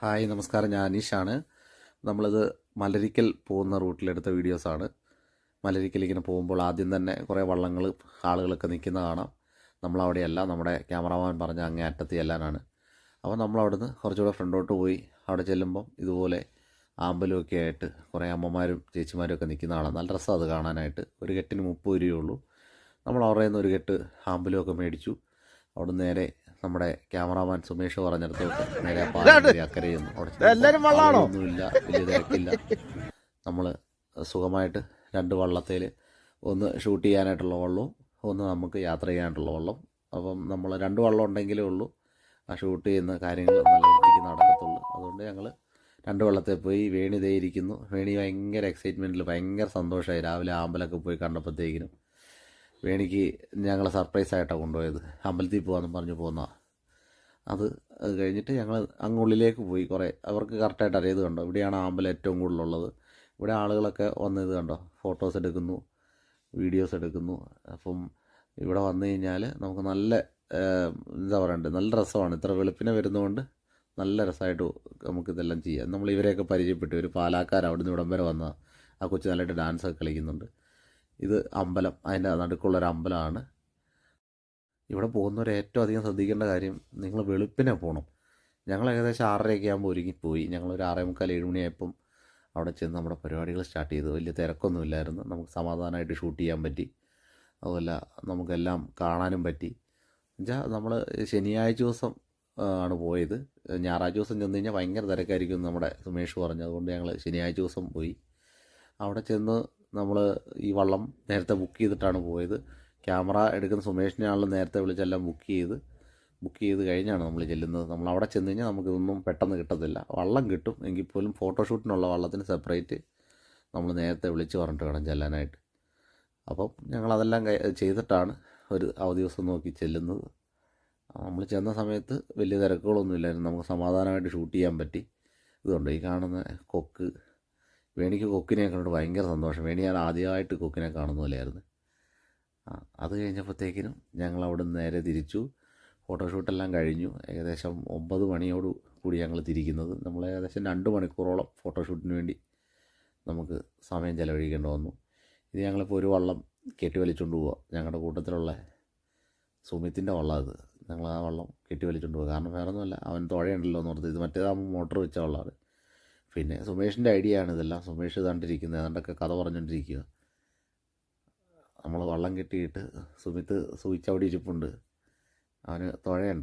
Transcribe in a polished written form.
Hi നമസ്കാരം, ഞാൻ അനീഷാണ്. നമ്മളിത് മലരിക്കൽ പോകുന്ന റൂട്ടിലെടുത്ത വീഡിയോസാണ്. മലരിക്കൽ ഇങ്ങനെ പോകുമ്പോൾ ആദ്യം തന്നെ കുറേ വള്ളങ്ങൾ ആളുകളൊക്കെ നിൽക്കുന്ന കാണാം. നമ്മളവിടെയല്ല, നമ്മുടെ ക്യാമറാമാൻ പറഞ്ഞ അങ്ങേ അറ്റത്ത് ചെല്ലാനാണ്. അപ്പോൾ നമ്മളവിടുന്ന് കുറച്ചുകൂടെ ഫ്രണ്ടോട്ട് പോയി അവിടെ ചെല്ലുമ്പം ഇതുപോലെ ആമ്പലുമൊക്കെ ആയിട്ട് കുറേ അമ്മമാരും ചേച്ചിമാരും ഒക്കെ നിൽക്കുന്ന കാണാം. നല്ല രസമാണ് അത് കാണാനായിട്ട്. ഒരു കെട്ടിന് 30 രൂപയുള്ളൂ. നമ്മൾ അവരുടെ നിന്ന് ഒരു കെട്ട് ആമ്പലുമൊക്കെ മേടിച്ചു. അവിടെ നേരെ നമ്മുടെ ക്യാമറാമാൻ സുമേഷ് പറഞ്ഞിടത്തോട്ട് നേരെ പാലക്കര അക്കരയൊന്നും അവിടെ ഒന്നുമില്ല, വലിയ തിരക്കില്ല. നമ്മൾ സുഖമായിട്ട് 2 വള്ളത്തിൽ ഒന്ന് ഷൂട്ട് ചെയ്യാനായിട്ടുള്ള വള്ളവും ഒന്ന് നമുക്ക് യാത്ര ചെയ്യാനായിട്ടുള്ള വള്ളം. അപ്പം നമ്മൾ 2 വള്ളം ഉണ്ടെങ്കിലേ ഉള്ളൂ ആ ഷൂട്ട് ചെയ്യുന്ന കാര്യങ്ങൾ നല്ല വൃത്തിക്ക് നടക്കത്തുള്ളൂ. അതുകൊണ്ട് ഞങ്ങൾ 2 വള്ളത്തിൽ പോയി. വേണി ദേ ഇരിക്കുന്നു. വേണി ഭയങ്കര എക്സൈറ്റ്മെൻറ്റിൽ, ഭയങ്കര സന്തോഷമായി. രാവിലെ ആമ്പലൊക്കെ പോയി കണ്ടപ്പോഴത്തേക്കിനും വേണിക്ക് ഞങ്ങൾ സർപ്രൈസായിട്ടാണ് കൊണ്ടുപോയത്. അമ്പലത്തിൽ പോകാമെന്ന് പറഞ്ഞു പോന്നാൽ അത് കഴിഞ്ഞിട്ട് ഞങ്ങൾ അങ്ങുള്ളിലേക്ക് പോയി. കുറേ അവർക്ക് കറക്റ്റായിട്ട് അറിയത് കണ്ടോ, ഇവിടെയാണ് ആമ്പലം ഏറ്റവും കൂടുതലുള്ളത്. ഇവിടെ ആളുകളൊക്കെ വന്ന് ഇത് കണ്ടോ ഫോട്ടോസ് എടുക്കുന്നു, വീഡിയോസ് എടുക്കുന്നു. അപ്പം ഇവിടെ വന്നു കഴിഞ്ഞാൽ നമുക്ക് നല്ല എന്താ പറയണ്ടത്, നല്ല രസമാണ്. ഇത്ര വെളുപ്പിനെ വരുന്നതുകൊണ്ട് നല്ല രസമായിട്ട് നമുക്കിതെല്ലാം ചെയ്യാം. നമ്മൾ ഇവരെയൊക്കെ പരിചയപ്പെട്ടു. ഒരു പാലാക്കാർ അവിടുന്ന് ഇവിടം വരെ വന്ന ആ കൊച്ചു നല്ലതായിട്ട് ഡാൻസൊക്കെ കളിക്കുന്നുണ്ട്. ഇത് അമ്പലം, അതിൻ്റെ നടുക്കുള്ളൊരു അമ്പലമാണ്. ഇവിടെ പോകുന്നവർ ഏറ്റവും അധികം ശ്രദ്ധിക്കേണ്ട കാര്യം, നിങ്ങൾ വെളുപ്പിനെ പോകണം. ഞങ്ങൾ ഏകദേശം 6:30 ആകുമ്പോൾ ഒരുങ്ങിപ്പോയി. ഞങ്ങളൊരു 6:45 7 മണിയായപ്പം അവിടെ ചെന്ന് നമ്മുടെ പരിപാടികൾ സ്റ്റാർട്ട് ചെയ്തു. വലിയ തിരക്കൊന്നുമില്ലായിരുന്നു. നമുക്ക് സമാധാനമായിട്ട് ഷൂട്ട് ചെയ്യാൻ പറ്റി. അതുപോലെ നമുക്കെല്ലാം കാണാനും പറ്റി. എന്നുവെച്ചാൽ നമ്മൾ ശനിയാഴ്ച ദിവസം ആണ് പോയത്. ഞായറാഴ്ച ദിവസം ചെന്ന് കഴിഞ്ഞാൽ ഭയങ്കര തിരക്കായിരിക്കും നമ്മുടെ സുമേഷ് പറഞ്ഞു. അതുകൊണ്ട് ഞങ്ങൾ ശനിയാഴ്ച ദിവസം പോയി. അവിടെ ചെന്ന് നമ്മൾ ഈ വള്ളം നേരത്തെ ബുക്ക് ചെയ്തിട്ടാണ് പോയത്. ക്യാമറ എടുക്കുന്ന സുമേഷിനെയാണല്ലോ നേരത്തെ വിളിച്ചെല്ലാം ബുക്ക് ചെയ്ത് കഴിഞ്ഞാണ് നമ്മൾ ചെല്ലുന്നത്. നമ്മൾ അവിടെ ചെന്ന് കഴിഞ്ഞാൽ നമുക്കിതൊന്നും പെട്ടെന്ന് കിട്ടത്തില്ല. വള്ളം കിട്ടും, എങ്കിൽ പോലും ഫോട്ടോഷൂട്ടിനുള്ള വള്ളത്തിന് സെപ്പറേറ്റ് നമ്മൾ നേരത്തെ വിളിച്ച് പറഞ്ഞിട്ട് വേണം ചെല്ലാനായിട്ട്. അപ്പം ഞങ്ങളതെല്ലാം ചെയ്തിട്ടാണ് ഒരു അവധി ദിവസം നോക്കി ചെല്ലുന്നത്. നമ്മൾ ചെന്ന സമയത്ത് വലിയ തിരക്കുകളൊന്നുമില്ലായിരുന്നു. നമുക്ക് സമാധാനമായിട്ട് ഷൂട്ട് ചെയ്യാൻ പറ്റി. ഇതുണ്ട് ഈ കാണുന്ന കൊക്ക്. വേണിക്ക് കൊക്കിനെ കണ്ടിട്ട് ഭയങ്കര സന്തോഷം. വേണി ഞാൻ ആദ്യമായിട്ട് കൊക്കിനെ കാണുന്ന പോലെയായിരുന്നു. അത് കഴിഞ്ഞപ്പോഴത്തേക്കിനും ഞങ്ങൾ അവിടെ നിന്ന് നേരെ തിരിച്ചു. ഫോട്ടോഷൂട്ടെല്ലാം കഴിഞ്ഞു. ഏകദേശം 9 മണിയോട് കൂടി ഞങ്ങൾ തിരിക്കുന്നത്. നമ്മൾ ഏകദേശം 2 മണിക്കൂറോളം ഫോട്ടോഷൂട്ടിന് വേണ്ടി നമുക്ക് സമയം ചിലവഴിക്കേണ്ടി വന്നു. ഇത് ഞങ്ങളിപ്പോൾ ഒരു വള്ളം കെട്ടി വലിച്ചുകൊണ്ട് പോവുക. ഞങ്ങളുടെ കൂട്ടത്തിലുള്ള സുമിത്തിൻ്റെ വള്ളം ഇത്. ഞങ്ങൾ ആ വള്ളം കെട്ടി വലിച്ചുകൊണ്ട് പോകുക. കാരണം വേറെ ഒന്നുമല്ല, അവൻ തുഴയുണ്ടല്ലോ എന്ന് ഓർത്ത്. ഇത് മറ്റേതാകുമ്പോൾ മോട്ടർ വെച്ച വള്ളമാണ്. പിന്നെ സുമേഷിൻ്റെ ഐഡിയ ആണ് ഇതെല്ലാം. സുമേഷ് കണ്ടിരിക്കുന്നത് ഏതാണ്ടൊക്കെ കഥ പറഞ്ഞുകൊണ്ടിരിക്കുക. നമ്മൾ വള്ളം കെട്ടിയിട്ട് സുമിത്ത് സൂചിച്ചവിടെ ഇരിപ്പുണ്ട്. അവന് തുഴയുണ്ട്.